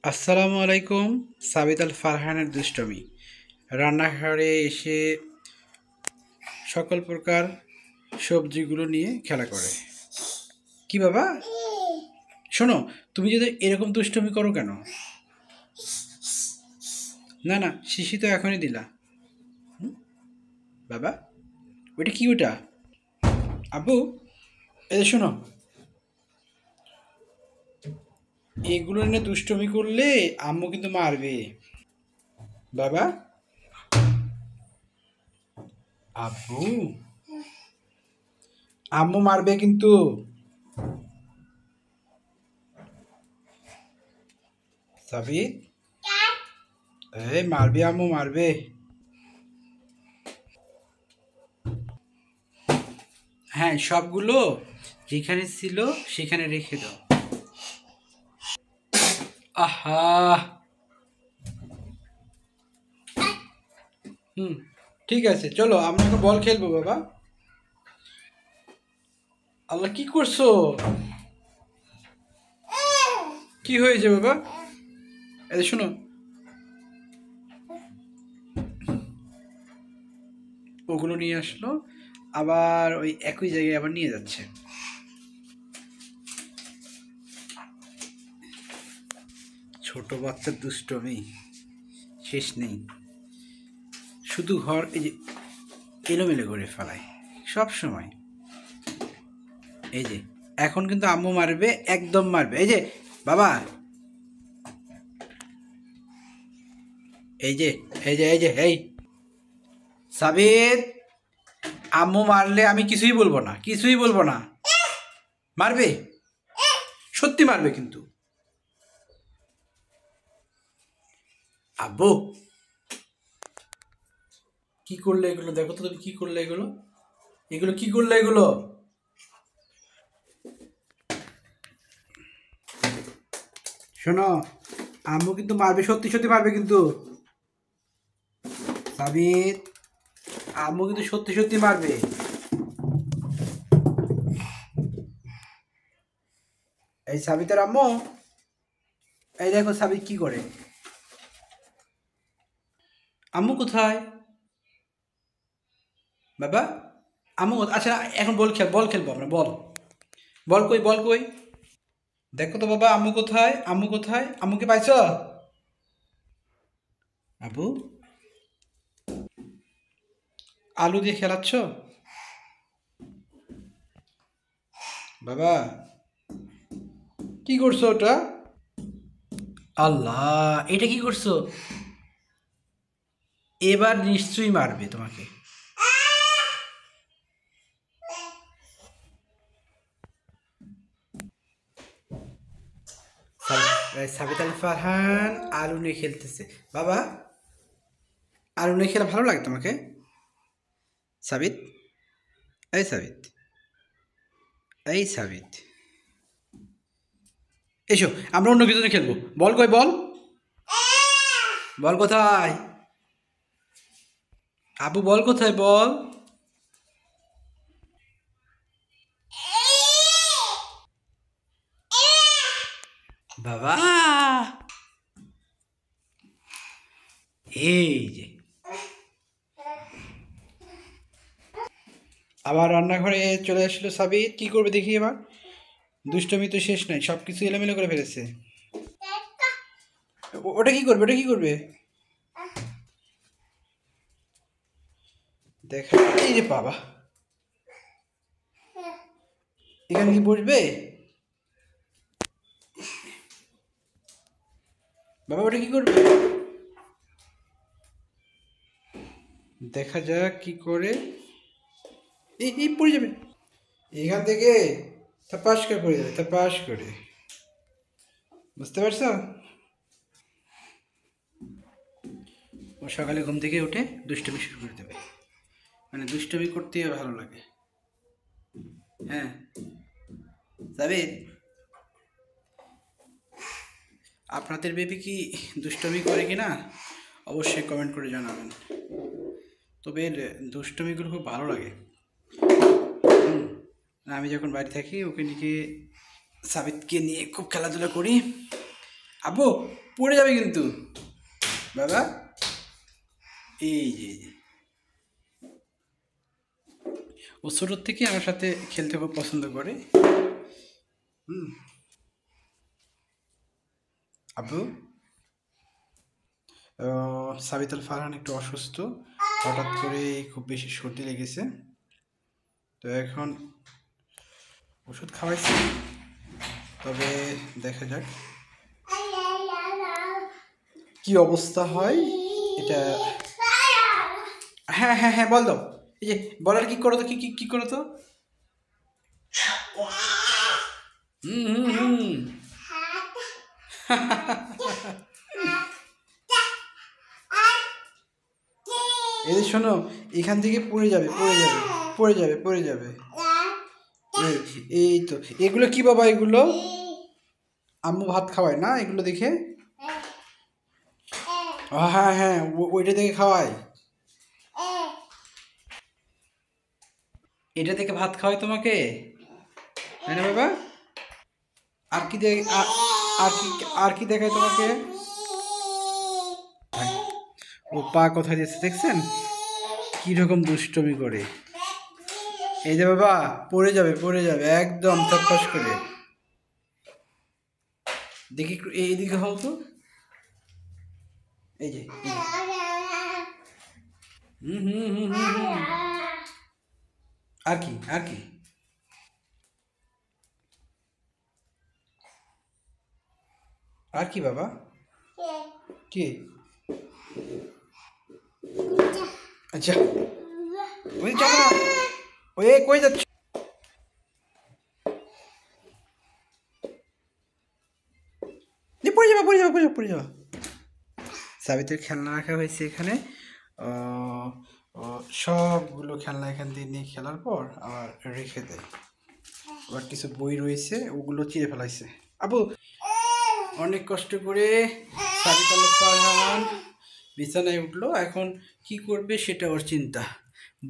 আসসালামু আলাইকুম। সাবিত আল ফারহানের দুষ্টমি রান্নাঘরে এসে সকল প্রকার সবজিগুলো নিয়ে খেলা করে। কি বাবা, শোনো, তুমি যদি এরকম দুষ্টমি করো কেন? না না, শিশি তো এখনই দিলা। বাবা, ওইটা কি ওটা? আব্বু, এই শোনো, এগুলো নিয়ে দুষ্টমি করলে আম্মু কিন্তু মারবে। বাবা, আব্বু, আম্মু মারবে কিন্তু। সাবিত, এই মারবে, আম্মু মারবে। হ্যাঁ, সবগুলো যেখানে ছিল সেখানে রেখে দাও। আহা। হুম, ঠিক আছে, চলো আমরা এখন বল খেলবো বাবা। আল্লাহ, কি করছো? কি হয়েছে বাবা? এই শোনো, ওগুলো নিয়ে আসলো, আবার ওই একই জায়গায় আবার নিয়ে যাচ্ছে। ছোট বাচ্চার দুষ্টমি শেষ নেই। শুধু ঘর এই যে এলোমেলো করে ফেলায় সব সময়। এই যে এখন কিন্তু আম্মু মারবে, একদম মারবে। এই যে বাবা, এই যে এই যে এই যে এই সাবিত, আম্মু মারলে আমি কিছুই বলবো না, কিছুই বলবো না। মারবে, সত্যি মারবে কিন্তু। আব্বু, কি করলে এগুলো? দেখো তো তুমি কি করলে এগুলো, এগুলো কি করলে এগুলো? শোনো, আম্মু কিন্তু মারবে, সত্যি সত্যি মারবে কিন্তু। সাবিত, আম্মু কিন্তু সত্যি সত্যি মারবে। এই সাবিতের আম্মু, এই দেখো সাবিত কি করে। আম্মু কোথায় বাবা? আম্মু আচ্ছা, এখন বল খেলবো আমরা, বল। বল কই, বল কই? দেখো তো বাবা, আম্মু কোথায়, আম্মু কোথায়? আম্মুকে পাইছো? আব্বু, আলু দিয়ে খেলাচ্ছ বাবা? কি করছো ওটা? আল্লাহ, এটা কি করছো? এবার নিশ্চয়ই মারবে তোমাকে। সাবিত আল ফারহান আলু নিয়ে খেলতেছে। বাবা, আলু নিয়ে খেলা ভালো লাগে তোমাকে? সাবিত, এই সাবিত, এই সাবিত, এসো আমরা অন্য কিছু নিয়ে খেলবো। বল কই, বল, বল কোথায়? আবু বল কোথায়, বল। বাবা, এই যে আবার রান্নাঘরে চলে আসলো সাবিত। কি করবে দেখি এবার? দুষ্টমি তো শেষ নাই, সব কিছু এলোমেলো করে ফেলেছে। ওটা কি করবে, ওটা কি করবে? দেখা, এই যে বাবা, এখানে কি বসবে বাবা? ওটা কি করবে? দেখা যাক কি করে। এই পড়ে যাবে এখান থেকে, তাপাস করে পড়ে যাবে, তাপাস করে। বুঝতে পারছো? ও সকালে ঘুম থেকে উঠে দুষ্টমি শুরু করে দেবে, মানে দুষ্টমি করতেই ভালো লাগে। হ্যাঁ সাবিত, আপনাদের বেবি কি দুষ্টমি করে কি না অবশ্যই কমেন্ট করে জানাবেন। তবে এর দুষ্টমিগুলো খুব ভালো লাগে। আমি যখন বাড়ি থাকি ওকে নিয়ে, সাবিতকে নিয়ে খুব খেলাধুলা করি। আব্বু পড়ে যাবে কিন্তু বাবা। এই যে ও ছোটোর থেকে আমার সাথে খেলতে খুব পছন্দ করে। হুম। আব্বু, সাবিত আল ফারহান একটু অসুস্থ, হঠাৎ করে খুব বেশি সর্দি লেগেছে, তো এখন ওষুধ খাওয়াইছি, তবে দেখা যাক কি অবস্থা হয় এটা। হ্যাঁ হ্যাঁ হ্যাঁ, বল দাও। এই যে বলার কি করো তো, কি কি কি করো তো। হুম হুম হুম। এই যে শোনো, এখান থেকে পড়ে যাবে পড়ে যাবে পড়ে যাবে পড়ে যাবে। এই তো, এগুলো কি বাবা? এগুলো আম্মু ভাত খাওয়ায় না এগুলো দেখে? হ্যাঁ হ্যাঁ, ওইটা দেখে খাওয়ায়। এটা থেকে ভাত খাওয়ায় তোমাকে, তাই না বাবা? আর কি আর কি, আর কি দেখায় তোমাকে? ও পা কোথায় দিয়েছে দেখছেন, কি রকম দুষ্টমি করে। এই যে বাবা, পড়ে যাবে একদম তৎপাস করে। দেখি একটু এইদিকে হও তো। এই যে হুম হুম হুম হুম হুম। আর কি আর কি? আর কি বাবা? কি? আচ্ছা, ওই যাবো না, ওই কই যাচ্ছ? পড়ে যাবে পড়ে যাবে পড়ে যাবে পড়ে যাবে। সাবিতের খেলনা রাখা হয়েছে এখানে। আহ, সবগুলো খেলনা এখান দিয়ে নিয়ে খেলার পর আবার রেখে দেয়। আবার কিছু বই রয়েছে, ওগুলো চিড়ে ফেলাইছে। আবু, অনেক কষ্ট করে সাবিত আল ফারহান বিছানায় উঠলো, এখন কি করবে সেটা ওর চিন্তা।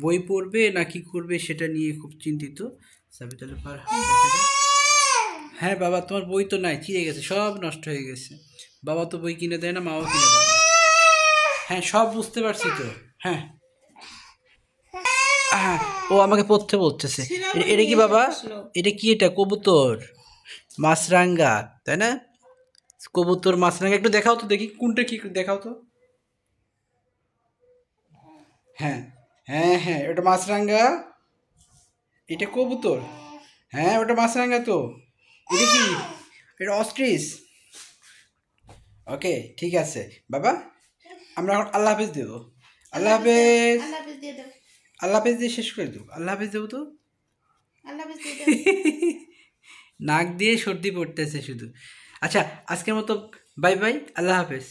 বই পড়বে না কি করবে সেটা নিয়ে খুব চিন্তিত সাবিত আল ফারহান। দেখা যায়। হ্যাঁ বাবা, তোমার বই তো নাই, চিড়ে গেছে, সব নষ্ট হয়ে গেছে। বাবা তো বই কিনে দেয় না, মাও কিনে দেয় না। হ্যাঁ সব বুঝতে পারছি তো। হ্যাঁ হ্যাঁ, ও আমাকে পড়তে বলতেছে। এটা কি বাবা? এটা কি? এটা কবুতর মাছরাঙ্গা, তাই না? কবুতর মাছরাঙা, একটু দেখাও তো দেখি কোনটা কি, দেখাও তো। হ্যাঁ হ্যাঁ হ্যাঁ, ওটা মাছরাঙা, এটা কবুতর। হ্যাঁ ওটা মাছরাঙা তো। এটা কি? এটা অস্ট্রিচ। ওকে ঠিক আছে বাবা, আমরা এখন আল্লাহ হাফেজ দেবো। আল্লাহ হাফেজ। আল্লাহ হাফেজ দিয়ে শেষ করে দেবো। আল্লাহ হাফেজ দেবো তো। নাক দিয়ে সর্দি পড়তেছে শুধু। আচ্ছা, আজকের মতো বাই বাই, আল্লাহ হাফেজ।